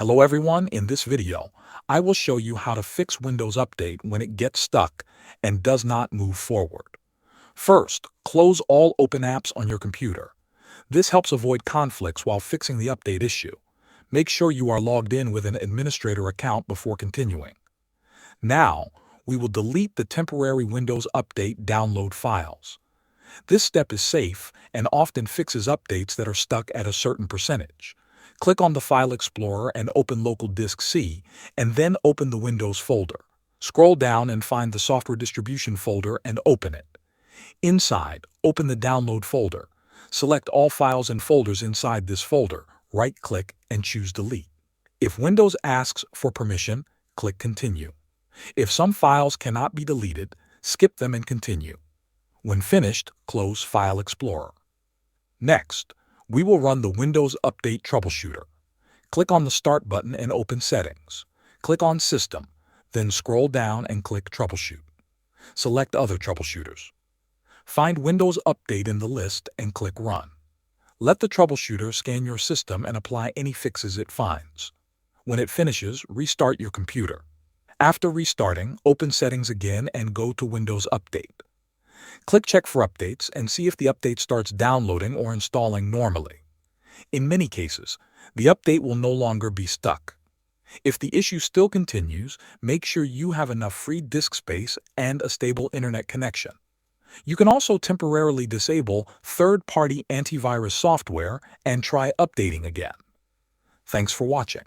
Hello everyone, in this video, I will show you how to fix Windows Update when it gets stuck and does not move forward. First, close all open apps on your computer. This helps avoid conflicts while fixing the update issue. Make sure you are logged in with an administrator account before continuing. Now, we will delete the temporary Windows Update download files. This step is safe and often fixes updates that are stuck at a certain percentage. Click on the File Explorer and open Local Disk C, and then open the Windows folder. Scroll down and find the Software Distribution folder and open it. Inside, open the Download folder. Select all files and folders inside this folder, right-click and choose Delete. If Windows asks for permission, click Continue. If some files cannot be deleted, skip them and continue. When finished, close File Explorer. Next, we will run the Windows Update Troubleshooter. Click on the Start button and open Settings. Click on System, then scroll down and click Troubleshoot. Select Other Troubleshooters. Find Windows Update in the list and click Run. Let the troubleshooter scan your system and apply any fixes it finds. When it finishes, restart your computer. After restarting, open Settings again and go to Windows Update. Click Check for updates and see if the update starts downloading or installing normally. In many cases, the update will no longer be stuck. If the issue still continues, make sure you have enough free disk space and a stable internet connection. You can also temporarily disable third-party antivirus software and try updating again. Thanks for watching.